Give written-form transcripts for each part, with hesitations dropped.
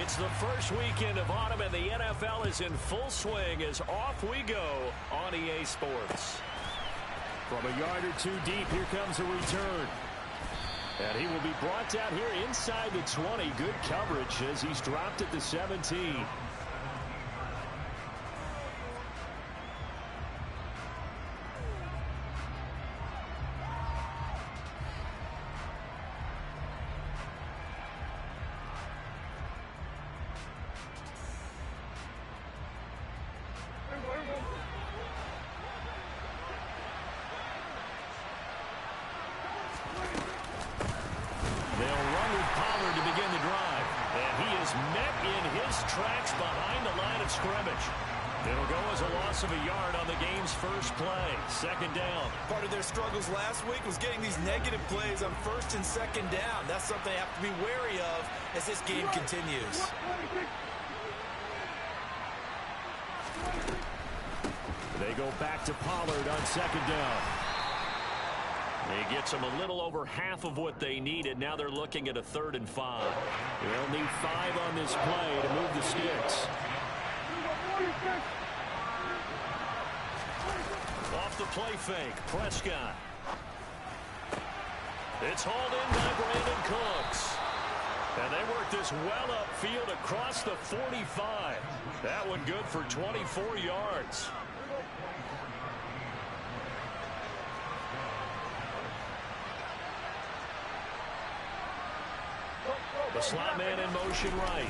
It's the first weekend of autumn, and the NFL is in full swing as off we go on EA Sports. From a yard or two deep, here comes a return. And he will be brought down here inside the 20. Good coverage as he's dropped at the 17. Tracks behind the line of scrimmage. It'll go as a loss of a yard on the game's first play. Second down. Part of their struggles last week was getting these negative plays on first and second down. That's something they have to be wary of as this game continues. They go back to Pollard on second down. He gets them a little over half of what they needed. Now they're looking at a 3rd and 5. They'll need 5 on this play to move the sticks. Off the play fake, Prescott. It's hauled in by Brandon Cooks. And they work this well upfield across the 45. That one good for 24 yards. The slot man in motion right.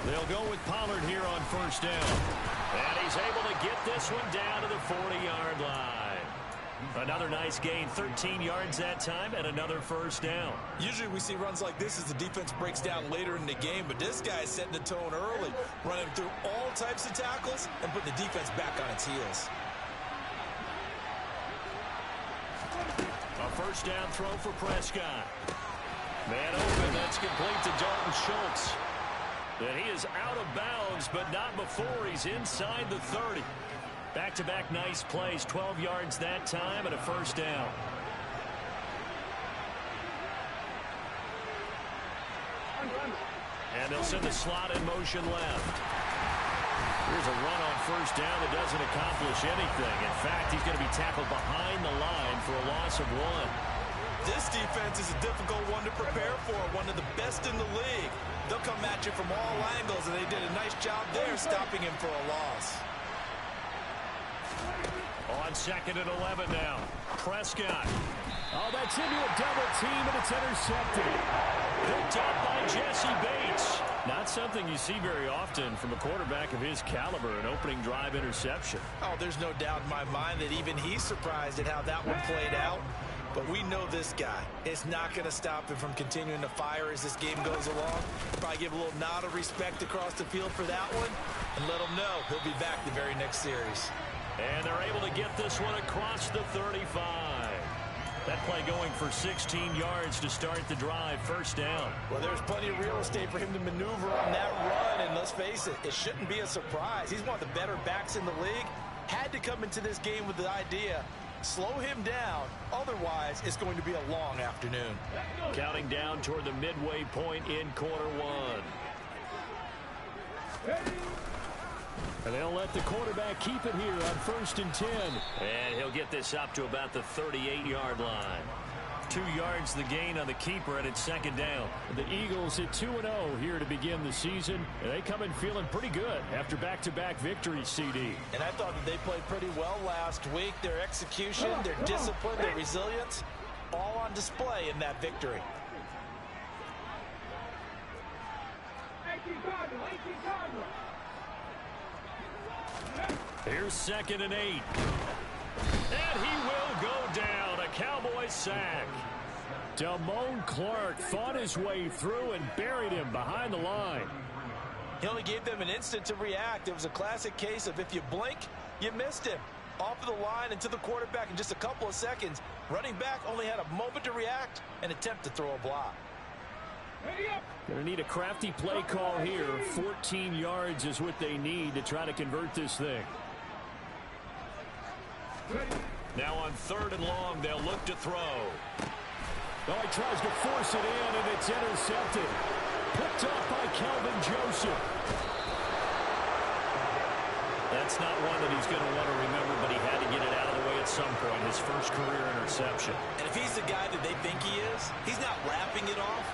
They'll go with Pollard here on first down. And he's able to get this one down to the 40-yard line. Another nice gain, 13 yards that time, and another first down. Usually we see runs like this as the defense breaks down later in the game, but this guy is setting the tone early, running through all types of tackles and putting the defense back on its heels. A first down throw for Prescott. Man open, that's complete to Dalton Schultz. And he is out of bounds, but not before he's inside the 30. Back-to-back nice plays, 12 yards that time and a first down. And they'll send the slot in motion left. Here's a run on first down that doesn't accomplish anything. In fact, he's going to be tackled behind the line for a loss of 1. This defense is a difficult one to prepare for, one of the best in the league. They'll come at you from all angles, and they did a nice job there stopping him for a loss. On 2nd and 11 now. Prescott. Oh, that's into a double team, and it's intercepted. Picked up by Jesse Bates. Not something you see very often from a quarterback of his caliber, an opening drive interception. Oh, there's no doubt in my mind that even he's surprised at how that one played out. But we know this guy is not going to stop him from continuing to fire as this game goes along. Probably give a little nod of respect across the field for that one and let him know he'll be back the very next series. And they're able to get this one across the 35. That play going for 16 yards to start the drive, first down. Well, there's plenty of real estate for him to maneuver on that run, and let's face it, it shouldn't be a surprise. He's one of the better backs in the league. Had to come into this game with the idea, slow him down, otherwise it's going to be a long afternoon. Counting down toward the midway point in quarter 1. And they'll let the quarterback keep it here on 1st and 10. And he'll get this up to about the 38-yard line. 2 yards the gain on the keeper, and it's second down. The Eagles at 2-0 here to begin the season. And they come in feeling pretty good after back-to-back victories, CD. And I thought that they played pretty well last week. Their execution, their discipline, their resilience, all on display in that victory. Here's 2nd and 8. And he will go down. A Cowboy sack. Damone Clark fought his way through and buried him behind the line. He only gave them an instant to react. It was a classic case of if you blink, you missed him. Off of the line and to the quarterback in just a couple of seconds. Running back only had a moment to react and attempt to throw a block. Going to need a crafty play call here. 14 yards is what they need to try to convert this thing. Now on 3rd and long, they'll look to throw. Oh, he tries to force it in, and it's intercepted. Picked off by Calvin Joseph. That's not one that he's going to want to remember, but he had to get it out of the way at some point, his first career interception. And if he's the guy that they think he is, he's not lapping it off,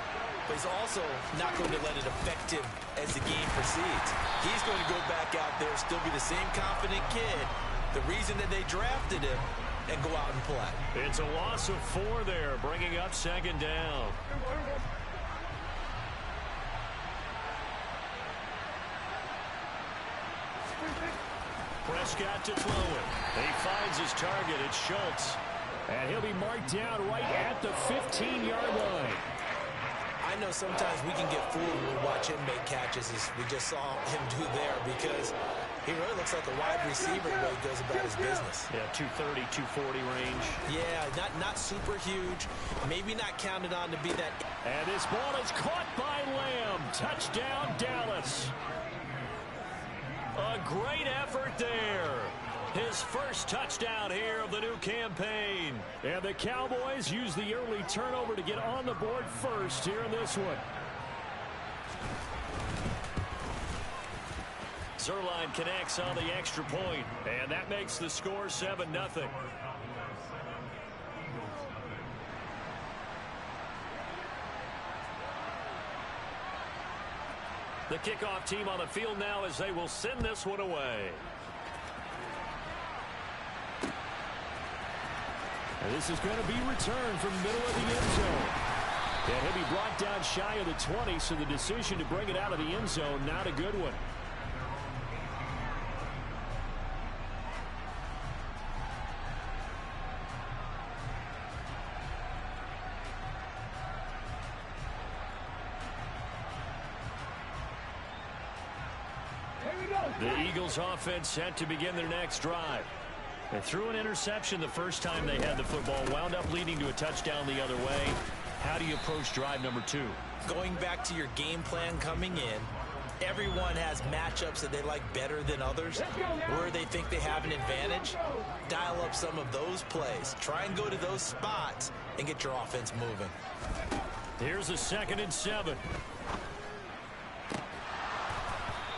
but he's also not going to let it affect him as the game proceeds. He's going to go back out there, still be the same confident kid, the reason that they drafted him, and go out and play. It's a loss of 4 there, bringing up second down. Prescott to throw it. He finds his target. It's Schultz. And he'll be marked down right at the 15-yard line. I know sometimes we can get fooled when we watch him make catches, as we just saw him do there, because he really looks like a wide receiver the way he goes about his business. Yeah, 230, 240 range. Yeah, not super huge. Maybe not counted on to be that. And this ball is caught by Lamb. Touchdown, Dallas. A great effort there. His first touchdown here of the new campaign. And the Cowboys use the early turnover to get on the board first here in this one. Zerline connects on the extra point, and that makes the score 7-0. The kickoff team on the field now as they will send this one away. And this is going to be returned from the middle of the end zone. And he'll be brought down shy of the 20, so the decision to bring it out of the end zone, not a good one. The Eagles offense set to begin their next drive. They threw an interception the first time they had the football, wound up leading to a touchdown the other way. How do you approach drive number 2? Going back to your game plan coming in, everyone has matchups that they like better than others, where they think they have an advantage. Dial up some of those plays. Try and go to those spots and get your offense moving. Here's a 2nd and 7.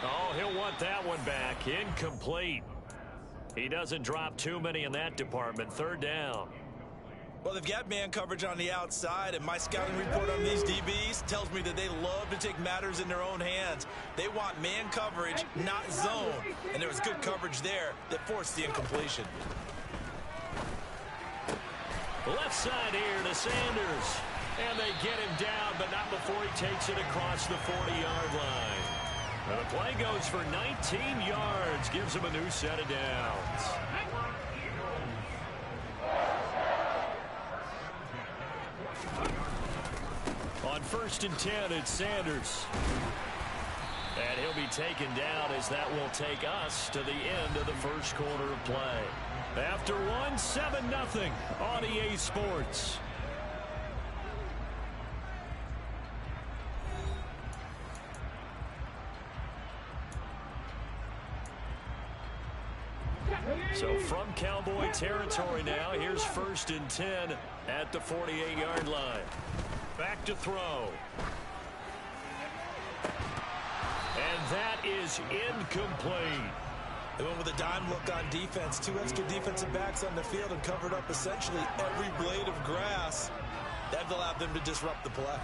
Oh, he'll want that one back. Incomplete. He doesn't drop too many in that department. 3rd down. Well, they've got man coverage on the outside, and my scouting report on these DBs tells me that they love to take matters in their own hands. They want man coverage, not zone. And there was good coverage there that forced the incompletion. Left side here to Sanders. And they get him down, but not before he takes it across the 40-yard line. The play goes for 19 yards, gives him a new set of downs. On 1st and 10, it's Sanders. And he'll be taken down as that will take us to the end of the first quarter of play. After 7-0 on EA Sports. So from Cowboy territory now, here's 1st and 10 at the 48-yard line. Back to throw. And that is incomplete. They went with a dime look on defense. 2 extra defensive backs on the field and covered up essentially every blade of grass. That allowed them to disrupt the play.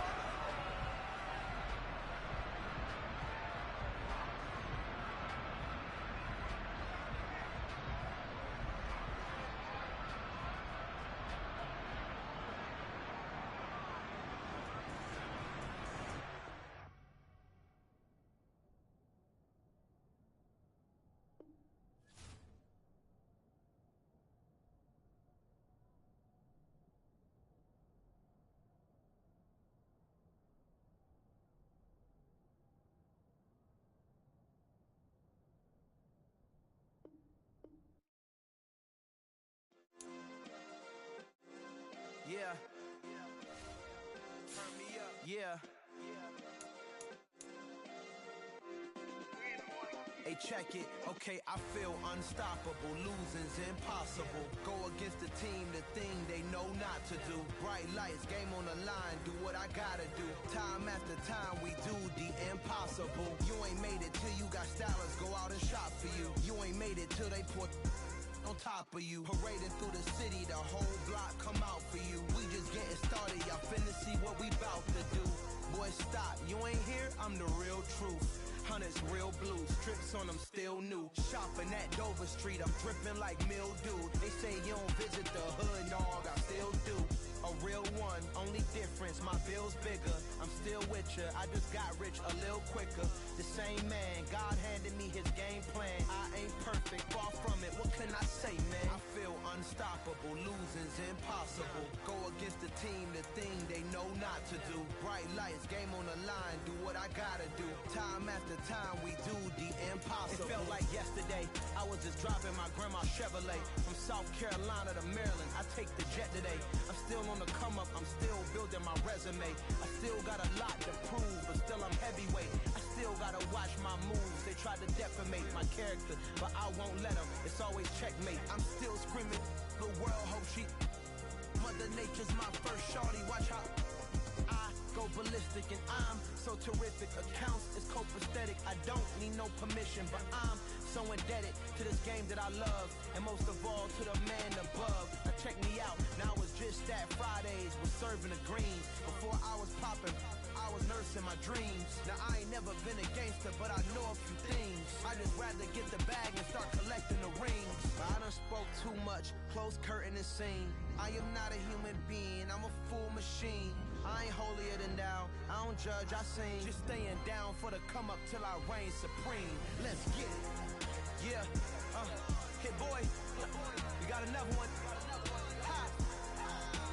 Yeah. Turn me up. Yeah. Hey, check it. Okay, I feel unstoppable. Losing's impossible. Go against the team, the thing they know not to do. Bright lights, game on the line. Do what I gotta do. Time after time, we do the impossible. You ain't made it till you got stylers. Go out and shop for you. You ain't made it till they put on top of you. Parading through the city, the whole block come out for you. We just getting started, y'all finna see what we bout to do. Boy, stop, you ain't here, I'm the real truth. Hunters real blue, strips on them still new. Shopping at Dover Street, I'm dripping like mildew. They say you don't visit the hood, dog, I still do. A real one, only difference, my bill's bigger. I'm still with ya, I just got rich a little quicker. The same man, God handed me his game plan. I ain't perfect, far from it, what can I say, man? I feel unstoppable, losing's impossible. Go against the team, the thing they know not to do. Bright lights, game on the line, do what I gotta do. Time after time, we do the impossible. It felt like yesterday, I was just driving my grandma's Chevrolet. From South Carolina to Maryland, I take the jet today. I'm still on the come up, I'm still building my resume. I still got a lot to prove, but still I'm heavyweight. I still gotta watch my moves, they try to defamate my character, but I won't let them, it's always checkmate. I'm still screaming, the world hope she Mother Nature's my first shorty, watch how I go ballistic and I'm so terrific. Accounts is copacetic, I don't need no permission, but I'm so indebted to this game that I love, and most of all to the man above. Now check me out, now it's just that Fridays was serving the greens. Before I was popping, I was nursing my dreams. Now I ain't never been a gangster, but I know a few things. I just rather get the bag and start collecting the rings. I done spoke too much, close curtain and scene. I am not a human being, I'm a full machine. I ain't holier than thou, I don't judge, I sing. Just staying down for the come up till I reign supreme. Let's get it. Yeah, hit boy, we got another one. Ha!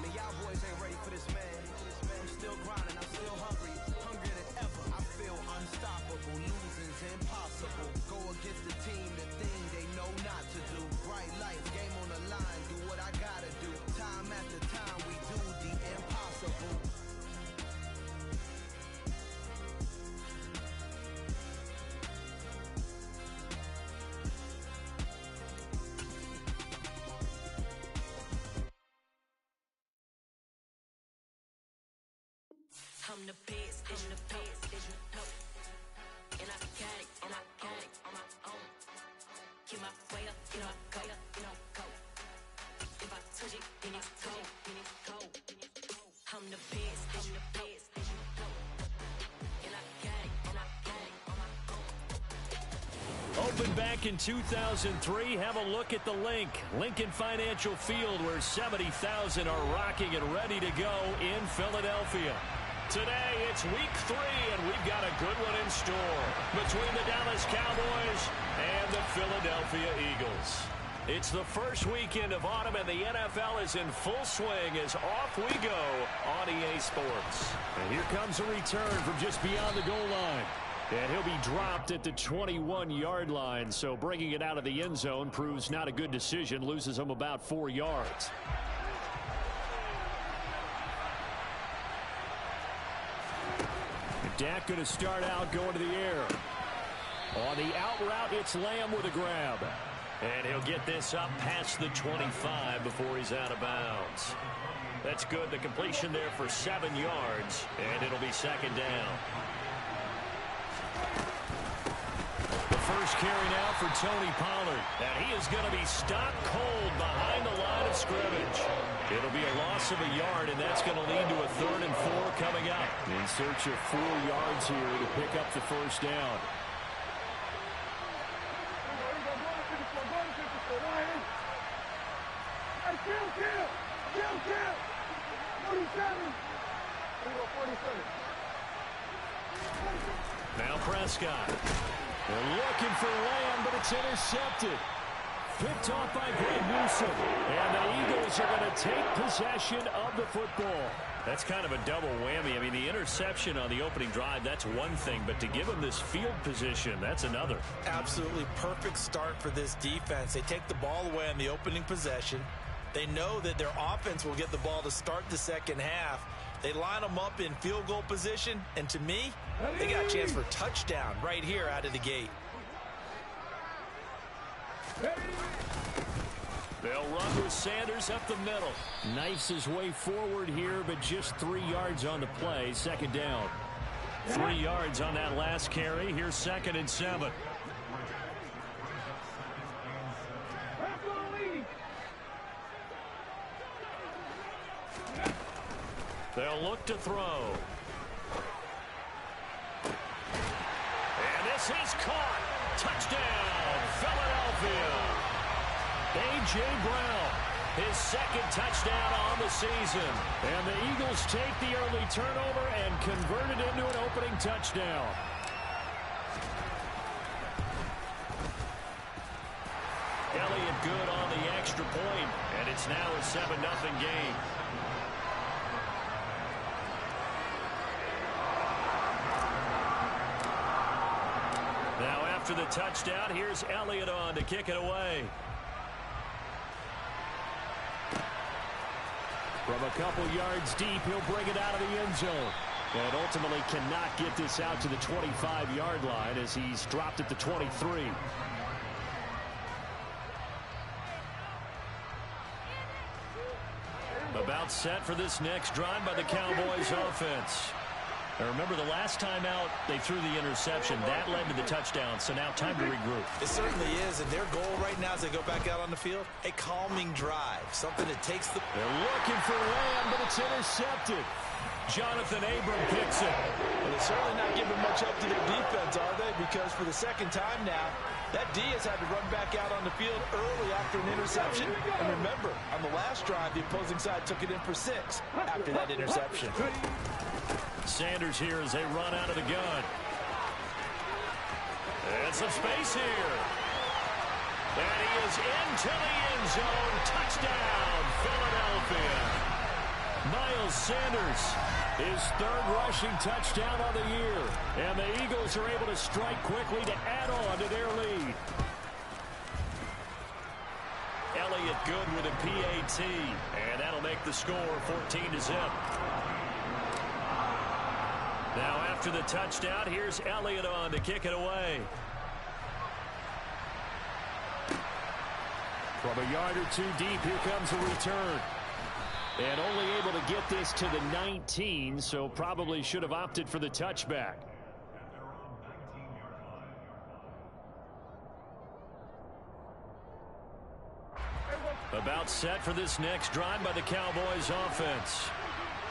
Man, y'all boys ain't ready for this, man. I'm still grinding, I'm still hungry, hungrier than ever. I feel unstoppable, losing's impossible. Go against the team, the thing they know not to do. Bright lights, game on the line, do what I gotta do. Time after time, we do the impossible. I'm the best, I'm the best, as you know. And I got it, and I got it on my own. Get my way up, get up, go, go. If I touch it, then it's go, then it's go. I'm the best, I'm the best, as you know. And I got it, and I got it on my own. Opened back in 2003. Have a look at the link. Lincoln Financial Field, where 70,000 are rocking and ready to go in Philadelphia. Today, it's week 3, and we've got a good one in store between the Dallas Cowboys and the Philadelphia Eagles. It's the first weekend of autumn, and the NFL is in full swing as off we go on EA Sports. And here comes a return from just beyond the goal line. And he'll be dropped at the 21-yard line, so bringing it out of the end zone proves not a good decision, loses him about 4 yards. Dak going to start out going to the air. On the out route, it's Lamb with a grab. And he'll get this up past the 25 before he's out of bounds. That's good. The completion there for 7 yards, and it'll be second down. The first carry now for Tony Pollard. And he is going to be stopped cold behind the line of scrimmage. It'll be a loss of a yard, and that's going to lead to a 3rd and 4 coming up. In search of 4 yards here to pick up the first down. Now Prescott. They're looking for Lamb, but it's intercepted. Picked off by Greg Newsom. And the Eagles are going to take possession of the football. That's kind of a double whammy. I mean, the interception on the opening drive, that's one thing. But to give them this field position, that's another. Absolutely perfect start for this defense. They take the ball away on the opening possession. They know that their offense will get the ball to start the second half. They line them up in field goal position. And to me, they got a chance for a touchdown right here out of the gate. run with Sanders up the middle. Knifes his way forward here, but just 3 yards on the play. Second down. 3 yards on that last carry. Here's 2nd and 7. They'll look to throw. And this is caught. Touchdown, Philadelphia. A.J. Brown, his 2nd touchdown on the season. And the Eagles take the early turnover and convert it into an opening touchdown. Elliott good on the extra point, and it's now a 7-0 game. Now after the touchdown, here's Elliott on to kick it away. From a couple yards deep, he'll bring it out of the end zone. And ultimately cannot get this out to the 25-yard line as he's dropped at the 23. About set for this next drive by the Cowboys offense. Now remember, the last time out, they threw the interception. That led to the touchdown, so now time to regroup. It certainly is, and their goal right now as they go back out on the field, a calming drive, something that takes the... They're looking for Lamb, but it's intercepted. Jonathan Abram picks it. Well, they're certainly not giving much up to their defense, are they? Because for the 2nd time now, that D has had to run back out on the field early after an interception. And remember, on the last drive, the opposing side took it in for 6 after that interception. Sanders here as they run out of the gun. And some space here. And he is into the end zone. Touchdown, Philadelphia. Miles Sanders, his 3rd rushing touchdown of the year. And the Eagles are able to strike quickly to add on to their lead. Elliott good with a PAT. And that'll make the score 14-0. Now after the touchdown, here's Elliott on to kick it away. From a yard or 2 deep, here comes a return. And only able to get this to the 19, so probably should have opted for the touchback. About set for this next drive by the Cowboys offense.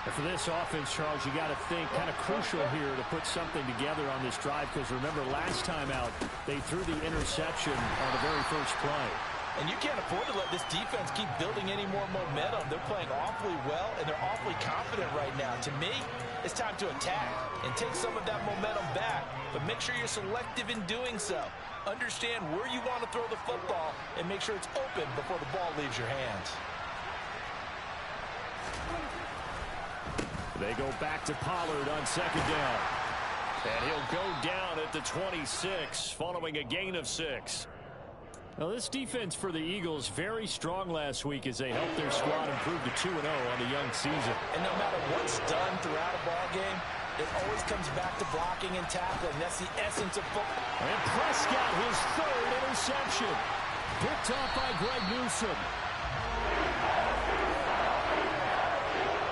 And for this offense, Charles, you got to think kind of crucial here to put something together on this drive, because remember last time out they threw the interception on the very first play. And you can't afford to let this defense keep building any more momentum. They're playing awfully well, and they're awfully confident right now. To me, it's time to attack and take some of that momentum back. But make sure you're selective in doing so. Understand where you want to throw the football and make sure it's open before the ball leaves your hands. They go back to Pollard on 2nd down. And he'll go down at the 26 following a gain of 6. Well, this defense for the Eagles very strong last week as they helped their squad improve to 2-0 on the young season. And no matter what's done throughout a ball game, it always comes back to blocking and tackling. That's the essence of football. And Prescott, his 3rd interception. Picked off by Greg Newsome.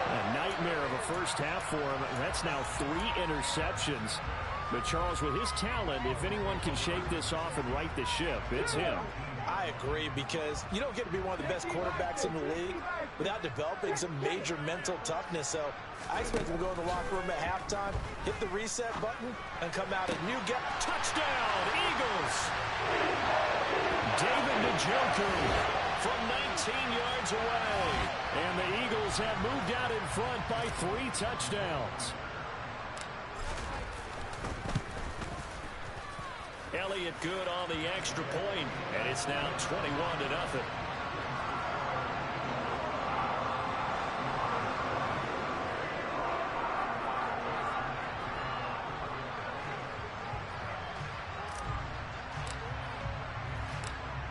A nightmare of a first half for him. That's now 3 interceptions. But Charles, with his talent, if anyone can shake this off and right the ship, it's him. I agree, because you don't get to be one of the best quarterbacks in the league without developing some major mental toughness. So I expect him to go in the locker room at halftime, hit the reset button, and come out a new guy. Touchdown, Eagles! David Njoku from 19 yards away. And the Eagles have moved out in front by 3 touchdowns. Elliott good on the extra point, and it's now 21-0.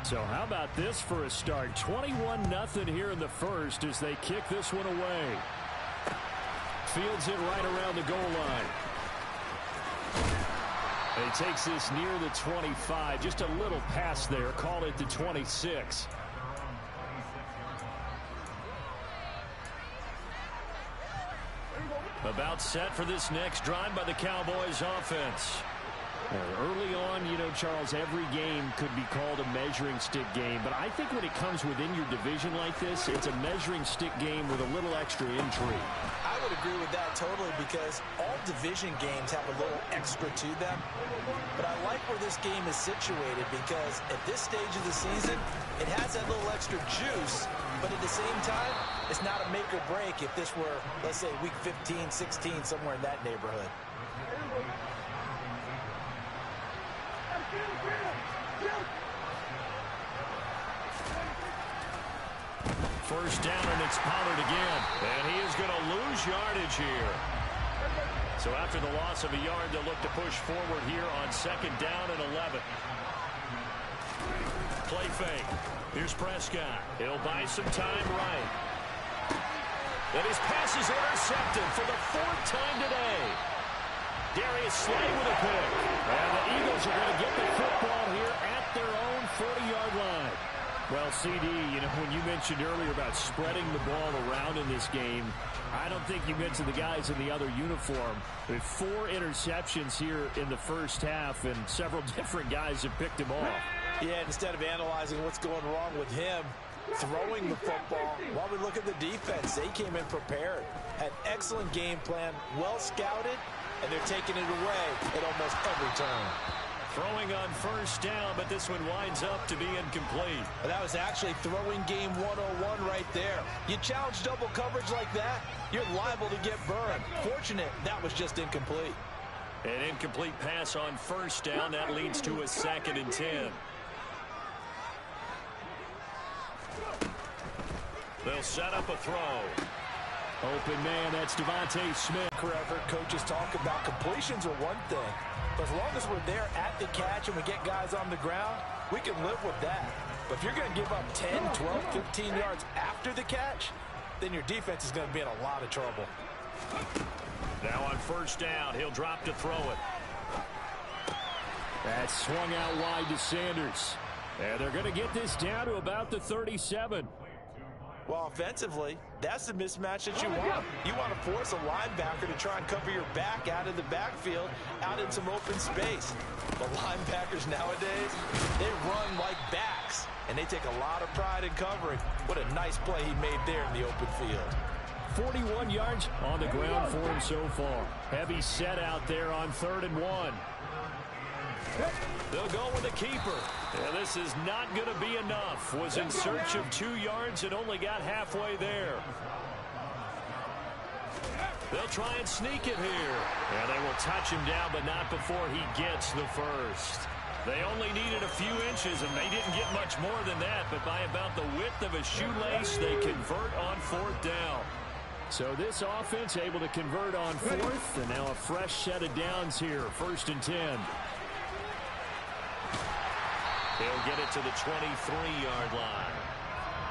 So how about this for a start? 21-0 here in the first as they kick this one away. Fields it right around the goal line. And he takes this near the 25. Just a little pass there. Call it the 26. About set for this next drive by the Cowboys offense. Early on, you know, Charles, every game could be called a measuring stick game. But I think when it comes within your division like this, it's a measuring stick game with a little extra intrigue. I would agree with that totally because all division games have a little extra to them. But I like where this game is situated because at this stage of the season, it has that little extra juice. But at the same time, it's not a make or break if this were, let's say, week 15, 16, somewhere in that neighborhood. First down, and it's Pollard again. And he is going to lose yardage here. So after the loss of a yard, they'll look to push forward here on second down and 11. Play fake. Here's Prescott. He'll buy some time right. And his pass is intercepted for the 4th time today. Darius Slay with a pick. And the Eagles are going to get the football here at their own 40-yard line. Well, CD, you know, when you mentioned earlier about spreading the ball around in this game, I don't think you mentioned the guys in the other uniform. With 4 interceptions here in the first half, and several different guys have picked him off. Yeah, instead of analyzing what's going wrong with him, throwing the football, while we look at the defense, they came in prepared. Had excellent game plan, well scouted, and they're taking it away at almost every turn. Throwing on first down, but this one winds up to be incomplete. Well, that was actually throwing game 101 right there. You challenge double coverage like that, you're liable to get burned. Fortunate, that was just incomplete. An incomplete pass on first down. That leads to a 2nd and 10. They'll set up a throw. Open man, that's Devontae Smith. Forever, coaches talk about completions are one thing. But as long as we're there at the catch and we get guys on the ground, we can live with that. But if you're going to give up 10, 12, 15 yards after the catch, then your defense is going to be in a lot of trouble. Now on first down, he'll drop to throw it. That's swung out wide to Sanders. And they're going to get this down to about the 37. Well, offensively, that's the mismatch that you want. You want to force a linebacker to try and cover your back out of the backfield, out in some open space. The linebackers nowadays, they run like backs, and they take a lot of pride in covering. What a nice play he made there in the open field. 41 yards on the ground for him so far. Heavy set out there on 3rd and 1. They'll go with the keeper. And this is not going to be enough. Was in search of 2 yards and only got halfway there. They'll try and sneak it here. And they will touch him down, but not before he gets the first. They only needed a few inches, and they didn't get much more than that. But by about the width of a shoelace, they convert on 4th down. So this offense able to convert on 4th, and now a fresh set of downs here. 1st and 10. He'll get it to the 23-yard line.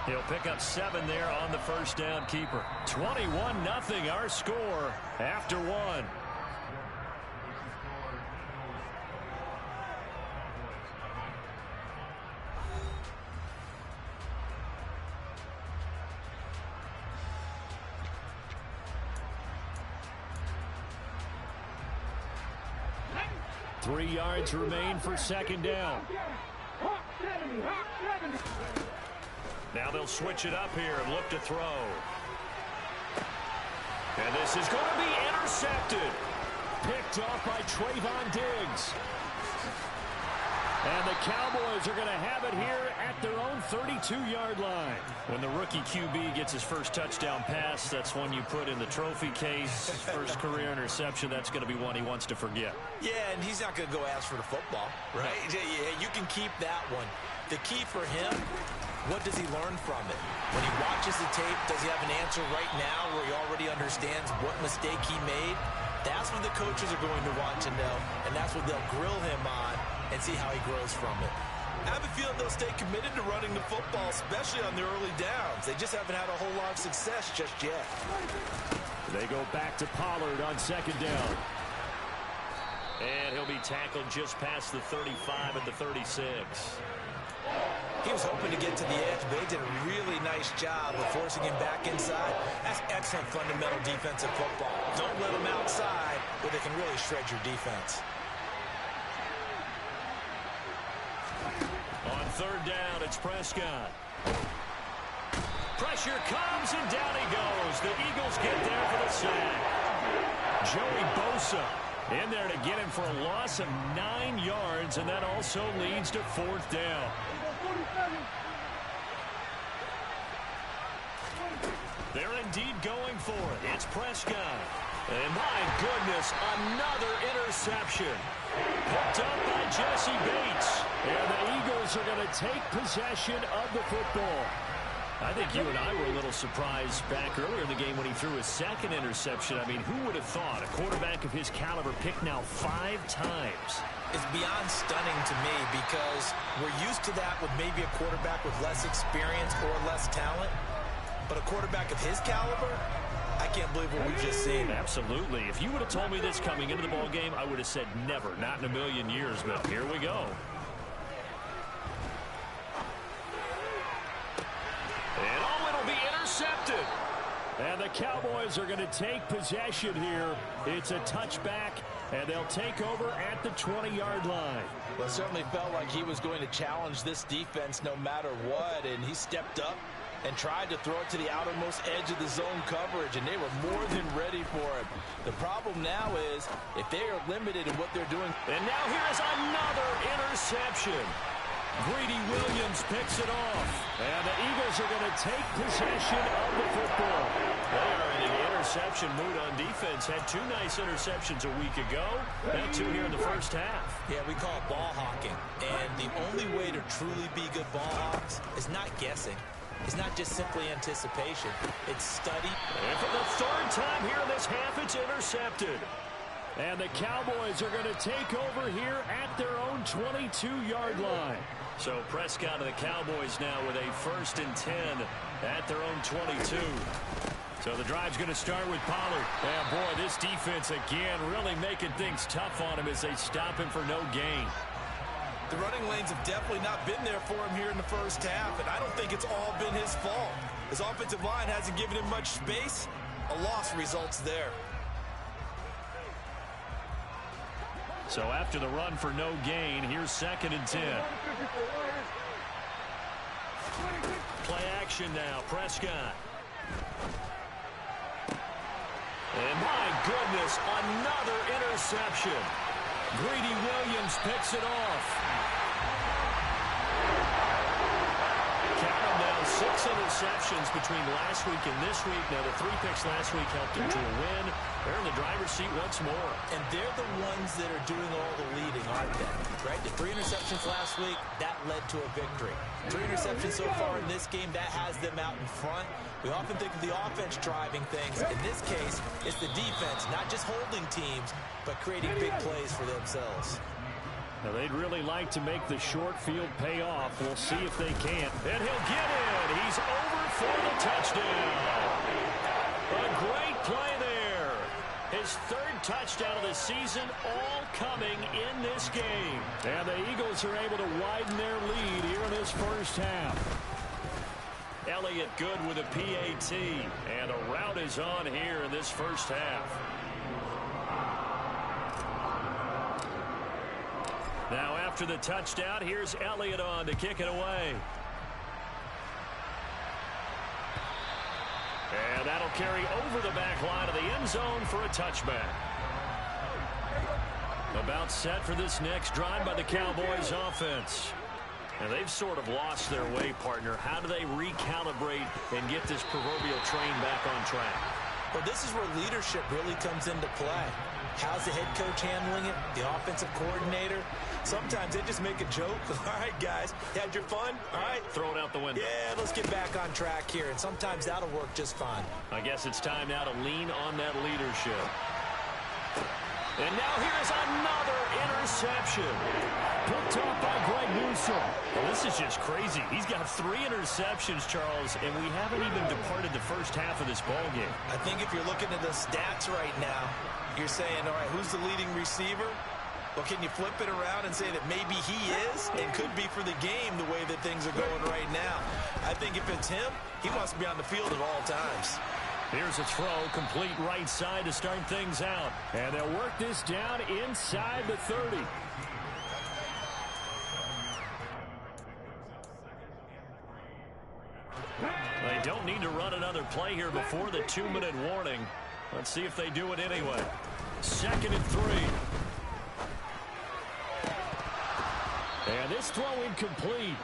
He'll pick up 7 there on the first down keeper. 21-0 our score after 1. Three yards remain for second down. Now they'll switch it up here and look to throw. And this is going to be intercepted. Picked off by Trayvon Diggs. And the Cowboys are going to have it here at their own 32-yard line. When the rookie QB gets his first touchdown pass, that's one you put in the trophy case. First career interception, that's going to be one he wants to forget. Yeah, and he's not going to go ask for the football, right? Yeah, you can keep that one. The key for him, what does he learn from it? When he watches the tape, does he have an answer right now where he already understands what mistake he made? That's what the coaches are going to want to know, and that's what they'll grill him on and see how he grows from it. I have a feeling they'll stay committed to running the football, especially on their early downs. They just haven't had a whole lot of success just yet. They go back to Pollard on second down. And he'll be tackled just past the 35 at the 36. He was hoping to get to the edge, but they did a really nice job of forcing him back inside. That's excellent fundamental defensive football. Don't let them outside where they can really shred your defense. On third down, it's Prescott. Pressure comes, and down he goes. The Eagles get there for the sack. Joey Bosa in there to get him for a loss of 9 yards, and that also leads to fourth down. They're indeed going for it. It's Prescott. And my goodness, another interception. Picked up by Jesse Bates. And the Eagles are going to take possession of the football. I think you and I were a little surprised back earlier in the game when he threw his second interception. I mean, who would have thought a quarterback of his caliber picked now 5 times? It's beyond stunning to me because we're used to that with maybe a quarterback with less experience or less talent. But a quarterback of his caliber, I can't believe what we've just seen. Absolutely. If you would have told me this coming into the ball game, I would have said never, not in a million years. But here we go. And oh, it'll be intercepted. And the Cowboys are going to take possession here. It's a touchback, and they'll take over at the 20-yard line. Well, it certainly felt like he was going to challenge this defense no matter what, and he stepped up and tried to throw it to the outermost edge of the zone coverage, and they were more than ready for him. The problem now is if they are limited in what they're doing. And now here is another interception. Greedy Williams picks it off. And the Eagles are going to take possession of the football. They are in an interception mood on defense. Had 2 nice interceptions a week ago. Had 2 here in the first half. Yeah, we call it ball hawking. And the only way to truly be good ball hawks is not guessing. It's not just simply anticipation. It's study. And for the 3rd time here in this half, it's intercepted. And the Cowboys are going to take over here at their own 22-yard line. So Prescott of the Cowboys now with a 1st and 10 at their own 22. So the drive's going to start with Pollard. And boy, this defense again really making things tough on him as they stop him for no gain. The running lanes have definitely not been there for him here in the first half, and I don't think it's all been his fault. His offensive line hasn't given him much space. A loss results there. So after the run for no gain, here's 2nd and 10. Play action now, Prescott. And my goodness, another interception. Greedy Williams picks it off. Count them down, 6 interceptions between last week and this week. Now, the 3 picks last week helped him to a win. They're in the driver's seat once more. And they're the ones that are doing all the leading, aren't they? Right? The 3 interceptions last week, that led to a victory. 3 interceptions so far in this game, that has them out in front. We often think of the offense driving things. In this case, it's the defense, not just holding teams, but creating big plays for themselves. Now, they'd really like to make the short field pay off. We'll see if they can. And he'll get in. He's over for the touchdown. A great play there. His 3rd touchdown of the season, all coming in this game. And the Eagles are able to widen their lead here in this first half. Elliott good with a PAT. And a rout is on here in this first half. Now after the touchdown, here's Elliott on to kick it away. And that'll carry over the back line of the end zone for a touchback. About set for this next drive by the Cowboys offense. And they've sort of lost their way, partner. How do they recalibrate and get this proverbial train back on track? Well, this is where leadership really comes into play. How's the head coach handling it? The offensive coordinator? Sometimes they just make a joke. All right, guys, you had your fun? All right. Throw it out the window. Yeah, let's get back on track here. And sometimes that'll work just fine. I guess it's time now to lean on that leadership. And now here's another interception. Picked off by Greg Newsome. Well, this is just crazy. He's got 3 interceptions, Charles, and we haven't even departed the first half of this ballgame. I think if you're looking at the stats right now, you're saying, all right, who's the leading receiver? Well, can you flip it around and say that maybe he is and could be for the game the way that things are going right now? I think if it's him, he wants to be on the field at all times. Here's a throw, complete right side to start things out. And they'll work this down inside the 30. They don't need to run another play here before the 2-minute warning. Let's see if they do it anyway. 2nd and 3. And this throw incomplete.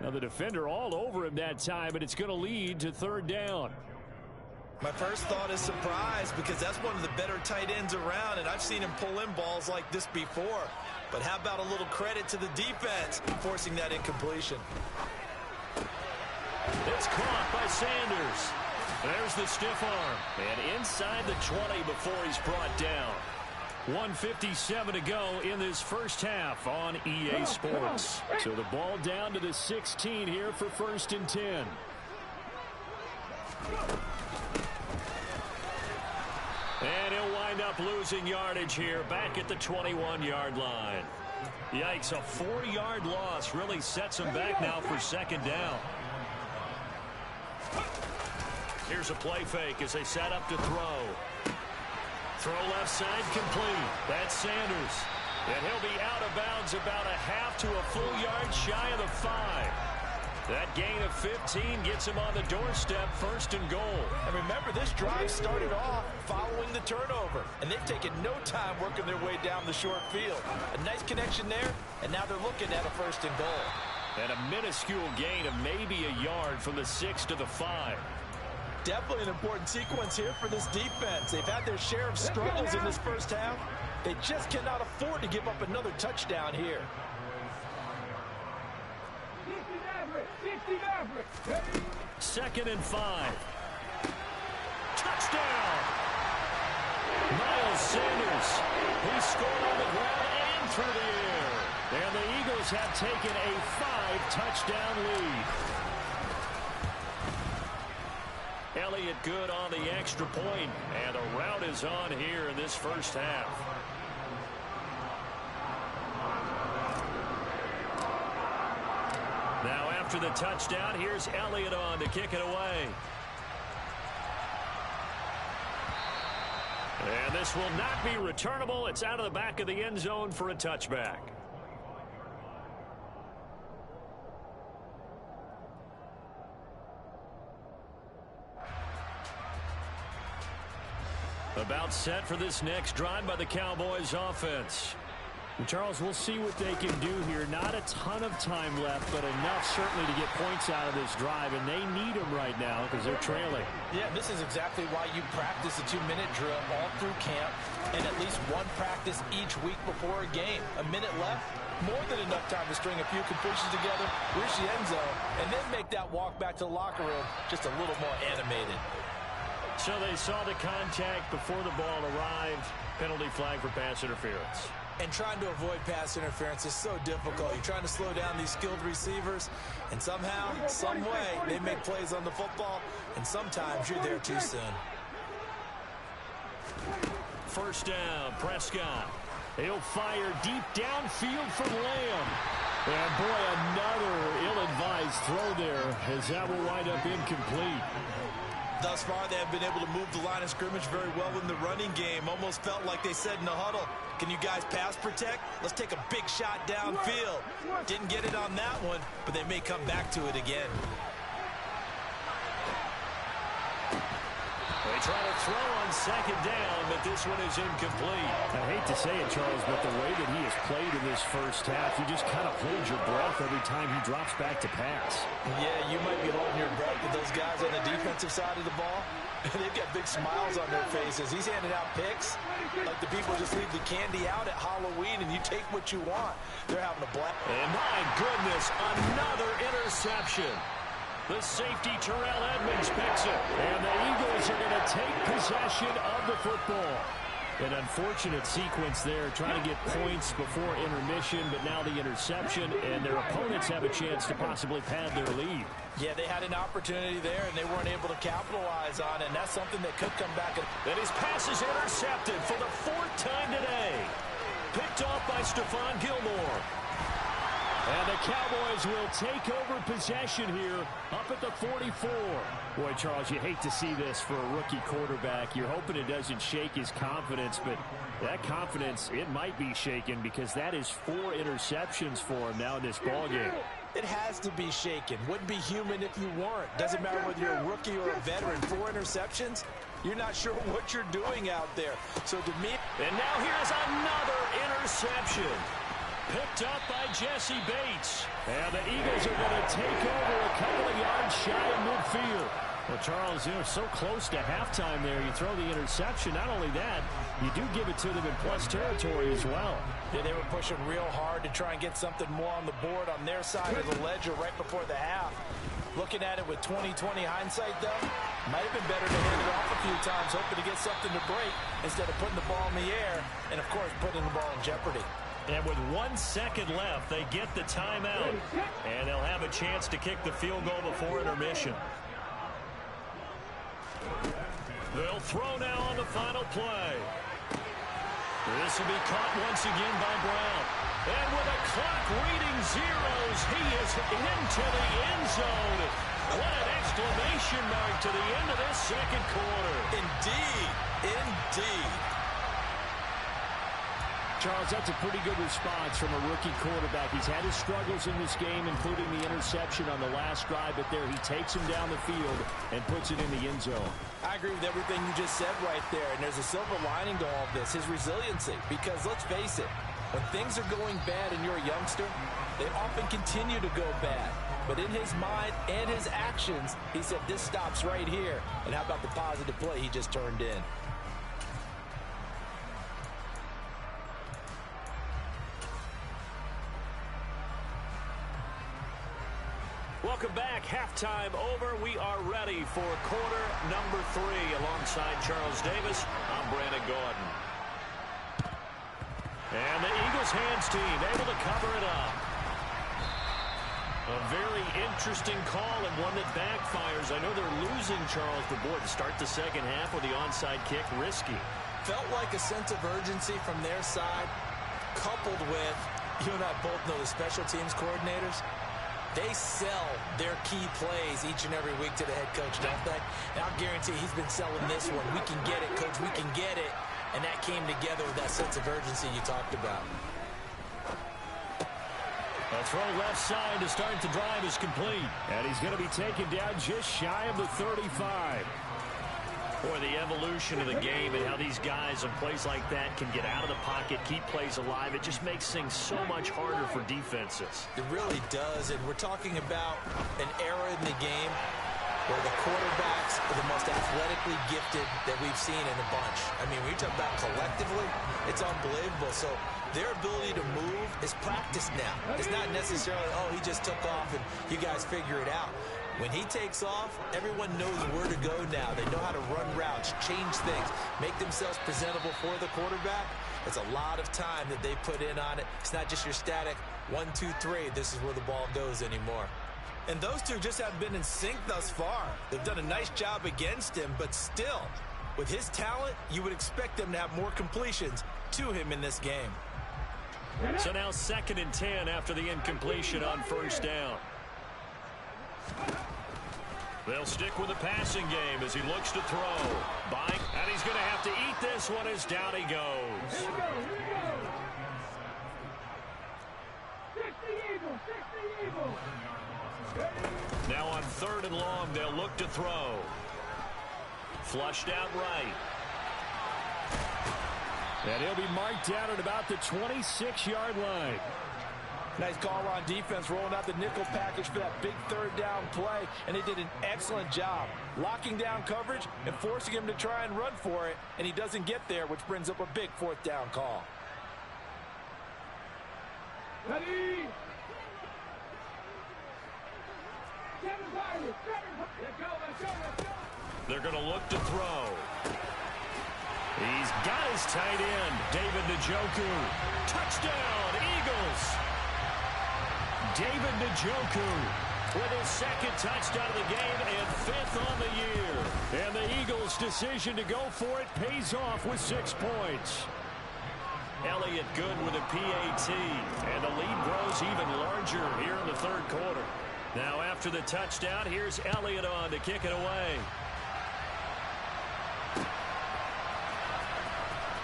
Now the defender all over him that time, and it's going to lead to 3rd down. My first thought is surprise because that's one of the better tight ends around, and I've seen him pull in balls like this before. But how about a little credit to the defense forcing that incompletion? It's caught by Sanders. There's the stiff arm. And inside the 20 before he's brought down. 1:57 to go in this first half on EA Sports. So the ball down to the 16 here for 1st and 10. And he'll wind up losing yardage here back at the 21-yard line. Yikes, a 4-yard loss really sets him back now for 2nd down. Here's a play fake as they set up to throw. Throw left side complete. That's Sanders. And he'll be out of bounds about a half to a full yard shy of the 5. That gain of 15 gets him on the doorstep, 1st and goal. And remember, this drive started off following the turnover. And they've taken no time working their way down the short field. A nice connection there, and now they're looking at a 1st and goal. And a minuscule gain of maybe a yard from the 6 to the 5. Definitely an important sequence here for this defense. They've had their share of struggles in this first half. They just cannot afford to give up another touchdown here. 2nd and 5. Touchdown! Miles Sanders. He scored on the ground and through the air. And the Eagles have taken a 5-touchdown lead. Elliott good on the extra point, and the route is on here in this first half. Now after the touchdown, here's Elliott on to kick it away. And this will not be returnable. It's out of the back of the end zone for a touchback. About set for this next drive by the Cowboys offense. And Charles, we'll see what they can do here. Not a ton of time left, but enough certainly to get points out of this drive, and they need them right now because they're trailing. Yeah, this is exactly why you practice a 2-minute drill all through camp and at least one practice each week before a game. A minute left, more than enough time to string a few completions together, reach the end zone, and then make that walk back to the locker room just a little more animated. So they saw the contact before the ball arrived. Penalty flag for pass interference. And trying to avoid pass interference is so difficult. You're trying to slow down these skilled receivers, and somehow, some way, they make plays on the football, and sometimes you're there too soon. 1st down, Prescott. He'll fire deep downfield from Lamb. And boy, another ill-advised throw there as that will wind up incomplete. Thus far, they have been able to move the line of scrimmage very well in the running game. Almost felt like they said in the huddle, can you guys pass protect? Let's take a big shot downfield. Didn't get it on that one, but they may come back to it again. They try to throw on 2nd down, but this one is incomplete. I hate to say it, Charles, but the way that he has played in this first half, you just kind of hold your breath every time he drops back to pass. Yeah, you might be holding your breath with those guys on the defensive side of the ball. They've got big smiles on their faces. He's handing out picks like the people just leave the candy out at Halloween and you take what you want. They're having a blast. And my goodness, another interception. The safety, Terrell Edmonds, picks it. And the Eagles are going to take possession of the football. An unfortunate sequence there, trying to get points before intermission, but now the interception, and their opponents have a chance to possibly pad their lead. Yeah, they had an opportunity there, and they weren't able to capitalize on it, and that's something that could come back. And his pass is intercepted for the 4th time today. picked off by Stephon Gilmore. And the Cowboys will take over possession here up at the 44. Boy, Charles, you hate to see this for a rookie quarterback. You're hoping it doesn't shake his confidence, but that confidence, it might be shaken because that is 4 interceptions for him now in this ballgame. It has to be shaken. Wouldn't be human if you weren't. Doesn't matter whether you're a rookie or a veteran. 4 interceptions, you're not sure what you're doing out there. So to me... And now here's another interception. Picked up by Jesse Bates. And the Eagles are going to take over a couple of yards shy of midfield. Well, Charles, you're so close to halftime there. You throw the interception. Not only that, you do give it to them in plus territory as well. Yeah, they were pushing real hard to try and get something more on the board on their side of the ledger right before the half. Looking at it with 20/20 hindsight, though, might have been better to hand it off a few times, hoping to get something to break instead of putting the ball in the air and, of course, putting the ball in jeopardy. And with 1 second left, they get the timeout. And they'll have a chance to kick the field goal before intermission. They'll throw now on the final play. This will be caught once again by Brown. And with a clock reading zeros, he is into the end zone. What an exclamation mark to the end of this second quarter. Indeed. Indeed. Charles, that's a pretty good response from a rookie quarterback. He's had his struggles in this game, including the interception on the last drive, but there he takes him down the field and puts it in the end zone. I agree with everything you just said right there, and there's a silver lining to all of this, his resiliency. Because let's face it, when things are going bad and you're a youngster, they often continue to go bad. But in his mind and his actions, he said, this stops right here. And how about the positive play he just turned in? Welcome back. Halftime over. We are ready for quarter number 3. Alongside Charles Davis, I'm Brandon Gordon. And the Eagles hands team able to cover it up. A very interesting call and one that backfires. I know they're losing, Charles, but boy, to start the second half with the onside kick, risky. Felt like a sense of urgency from their side, coupled with, you and I both know the special teams coordinators, they sell their key plays each and every week to the head coach, don't they? And I'll guarantee he's been selling this one. We can get it, coach, we can get it. And that came together with that sense of urgency you talked about. A throw left side to start the drive is complete. And he's going to be taken down just shy of the 35. Boy, the evolution of the game and how these guys in plays like that can get out of the pocket, keep plays alive, it just makes things so much harder for defenses. It really does, and we're talking about an era in the game where the quarterbacks are the most athletically gifted that we've seen in a bunch. I mean, when you talk about collectively, it's unbelievable. So their ability to move is practiced now. It's not necessarily, oh, he just took off and you guys figure it out. When he takes off, everyone knows where to go now. They know how to run routes, change things, make themselves presentable for the quarterback. It's a lot of time that they put in on it. It's not just your static 1, 2, 3, this is where the ball goes anymore. And those two just haven't been in sync thus far. They've done a nice job against him, but still, with his talent, you would expect them to have more completions to him in this game. So now 2nd and 10 after the incompletion on first down. They'll stick with the passing game as he looks to throw. And he's going to have to eat this one as down he goes. Now on 3rd and long, they'll look to throw. Flushed out right. And he'll be marked down at about the 26-yard line. Nice call on defense, rolling out the nickel package for that big 3rd down play, and they did an excellent job locking down coverage and forcing him to try and run for it, and he doesn't get there, which brings up a big 4th down call. Ready? They're going to look to throw. He's got his tight end, David Njoku. Touchdown, Eagles! David Njoku with his 2nd touchdown of the game and 5th on the year. And the Eagles' decision to go for it pays off with 6 points. Elliott good with a PAT. And the lead grows even larger here in the third quarter. Now after the touchdown, here's Elliott on to kick it away.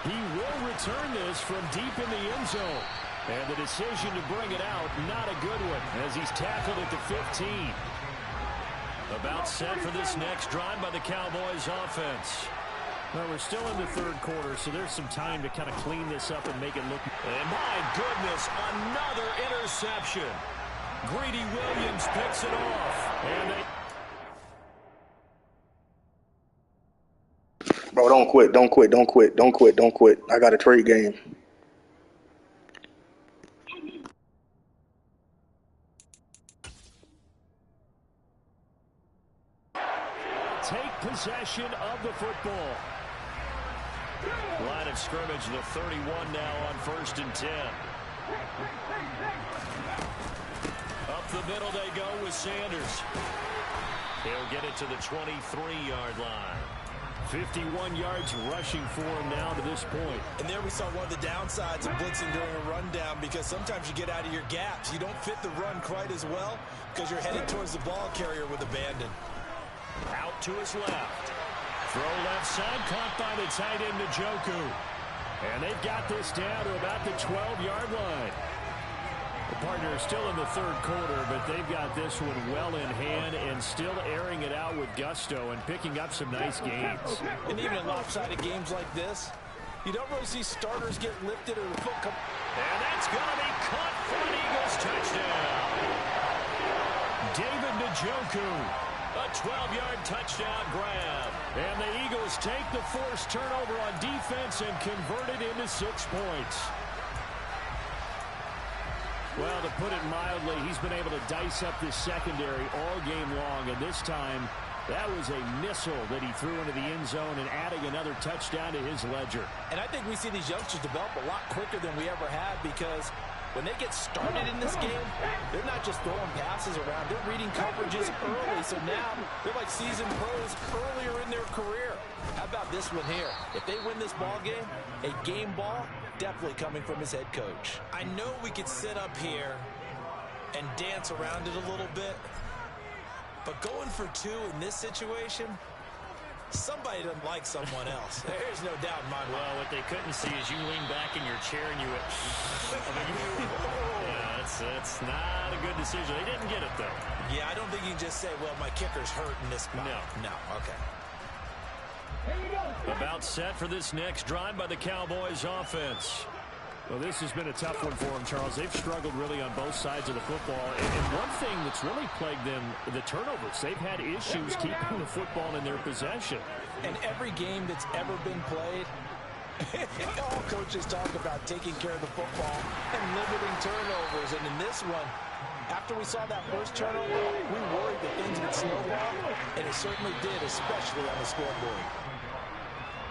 He will return this from deep in the end zone. And the decision to bring it out, not a good one, as he's tackled at the 15. About set for this next drive by the Cowboys offense. Well, we're still in the third quarter, so there's some time to kind of clean this up and make it look. And my goodness, another interception. Greedy Williams picks it off. And they... Bro, don't quit. Don't quit. Don't quit. Don't quit. Don't quit. I got a trade game. Take possession of the football. Line of scrimmage, the 31 now on 1st and 10. Up the middle they go with Sanders. He'll get it to the 23-yard line. 51 yards rushing for him now to this point. And there we saw one of the downsides of blitzing during a rundown, because sometimes you get out of your gaps. You don't fit the run quite as well because you're headed towards the ball carrier with abandon. Out to his left. Throw left side, caught by the tight end Njoku. And they've got this down to about the 12-yard line. The partner is still in the third quarter, but they've got this one well in hand and still airing it out with gusto and picking up some nice gains. And even in lopsided games like this, you don't really see starters get lifted or the foot come. And that's going to be caught for an Eagles touchdown. David Njoku. A 12-yard touchdown grab. And the Eagles take the forced turnover on defense and convert it into 6 points. Well, to put it mildly, he's been able to dice up this secondary all game long. And this time, that was a missile that he threw into the end zone and adding another touchdown to his ledger. And I think we see these youngsters develop a lot quicker than we ever have, because when they get started in this game, they're not just throwing passes around. They're reading coverages early. So now they're like seasoned pros earlier in their career. How about this one here? If they win this ball game, a game ball, definitely coming from his head coach. I know we could sit up here and dance around it a little bit, but going for 2 in this situation, somebody doesn't like someone else. There's no doubt in my mind. Well, what they couldn't see is you lean back in your chair and you went, yeah, that's not a good decision. They didn't get it, though. Yeah, I don't think you can just say, well, my kicker's hurt in this spot. No, okay. About set for this next drive by the Cowboys offense. Well, this has been a tough one for them, Charles. They've struggled really on both sides of the football. And one thing that's really plagued them, the turnovers. They've had issues keeping the football in their possession. And every game that's ever been played, all coaches talk about taking care of the football and limiting turnovers. And in this one, after we saw that first turnover, we worried that things would snowball, and it certainly did, especially on the scoreboard.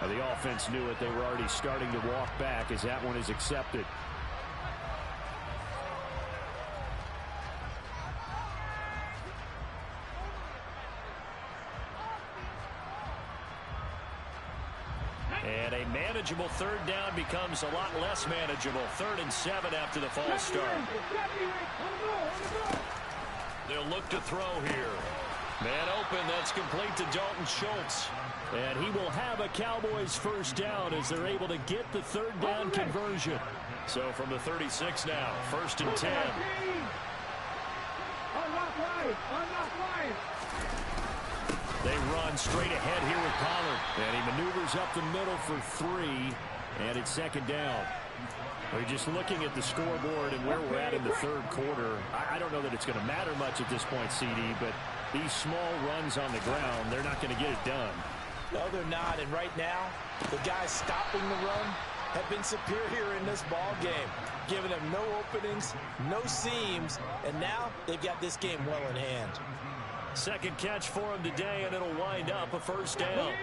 Now, the offense knew it. They were already starting to walk back as that one is accepted. And a manageable third down becomes a lot less manageable. 3rd and 7 after the false start. They'll look to throw here. Man open, that's complete to Dalton Schultz. And he will have a Cowboys first down as they're able to get the 3rd down conversion. So from the 36 now, 1st and 10. They run straight ahead here with Pollard. And he maneuvers up the middle for 3. And it's 2nd down. We're just looking at the scoreboard and where we're at in the third quarter. I don't know that it's going to matter much at this point, CD, but these small runs on the ground, they're not going to get it done. No, they're not. And right now, the guys stopping the run have been superior in this ball game, giving them no openings, no seams, and now they've got this game well in hand. 2nd catch for him today, and it'll wind up a first down.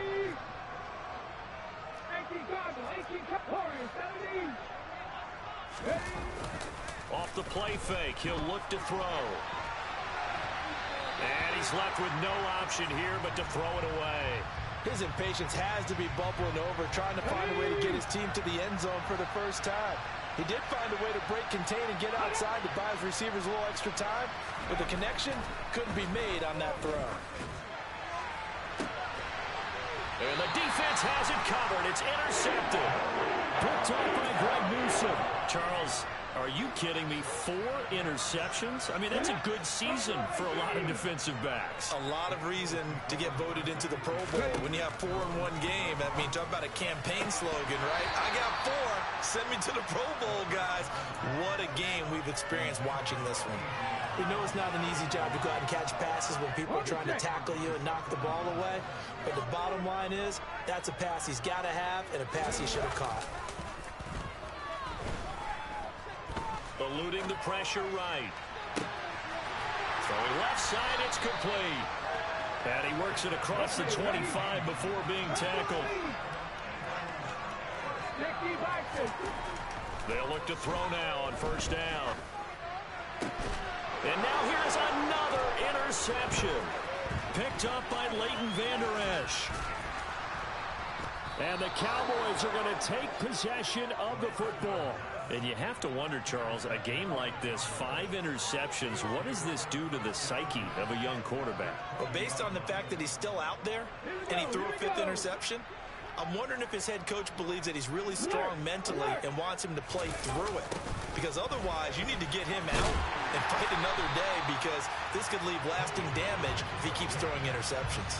Off the play fake, he'll look to throw. And he's left with no option here but to throw it away. His impatience has to be bubbling over, trying to find a way to get his team to the end zone for the first time. He did find a way to break contain and get outside to buy his receivers a little extra time, but the connection couldn't be made on that throw. And the defense has it covered. It's intercepted. Picked up by Greg Newsome. Charles, are you kidding me? 4 interceptions? I mean, that's a good season for a lot of defensive backs. A lot of reason to get voted into the Pro Bowl. When you have 4 in one game, I mean, talk about a campaign slogan, right? I got 4. Send me to the Pro Bowl, guys. What a game we've experienced watching this one. We know it's not an easy job to go out and catch passes when people are trying to tackle you and knock the ball away. But the bottom line is, that's a pass he's got to have and a pass he should have caught. Eluding the pressure right. Throwing left side, it's complete. And he works it across the 25 before being tackled. They'll look to throw now on first down. And now here's another interception. Picked up by Leighton Vander Esch. And the Cowboys are going to take possession of the football. And you have to wonder, Charles, a game like this, 5 interceptions, what does this do to the psyche of a young quarterback? Well, based on the fact that he's still out there and he threw a 5th interception, I'm wondering if his head coach believes that he's really strong mentally and wants him to play through it. Because otherwise, you need to get him out and fight another day, because this could leave lasting damage if he keeps throwing interceptions.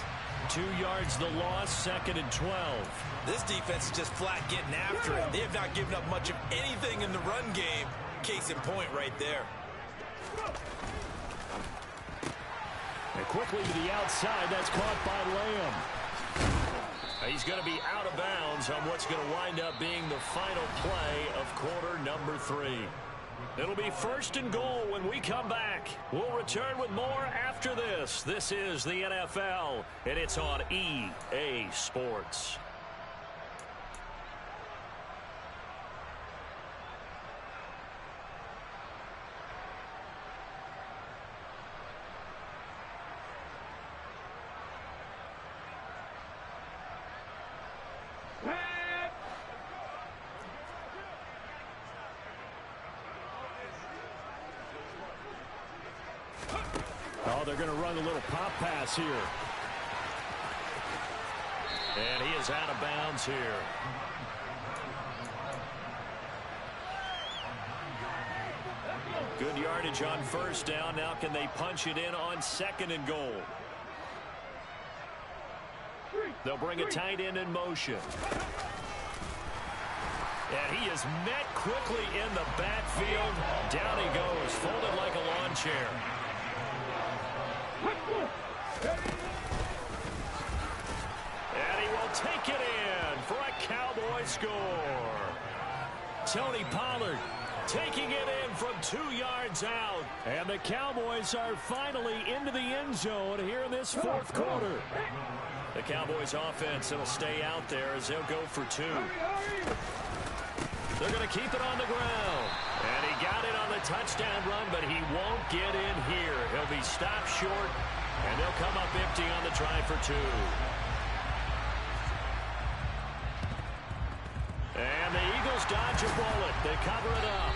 2 yards the loss, 2nd and 12. This defense is just flat getting after it. They have not given up much of anything in the run game. Case in point right there. And quickly to the outside, that's caught by Lamb. He's going to be out of bounds on what's going to wind up being the final play of quarter number 3. It'll be 1st and goal when we come back. We'll return with more after this. This is the NFL, and it's on EA Sports. Oh, they're going to run a little pop pass here. And he is out of bounds here. Good yardage on first down. Now can they punch it in on 2nd and goal? They'll bring a tight end in motion. And he is met quickly in the backfield. Down he goes, folded like a lawn chair. And he will take it in for a Cowboy score. Tony Pollard taking it in from 2 yards out. And the Cowboys are finally into the end zone here in this 4th quarter. The Cowboys offense will stay out there as they'll go for 2. They're going to keep it on the ground. And he got it on the touchdown run, but he won't get in here. He'll be stopped short, and they'll come up empty on the try for 2. And the Eagles dodge a bullet. They cover it up.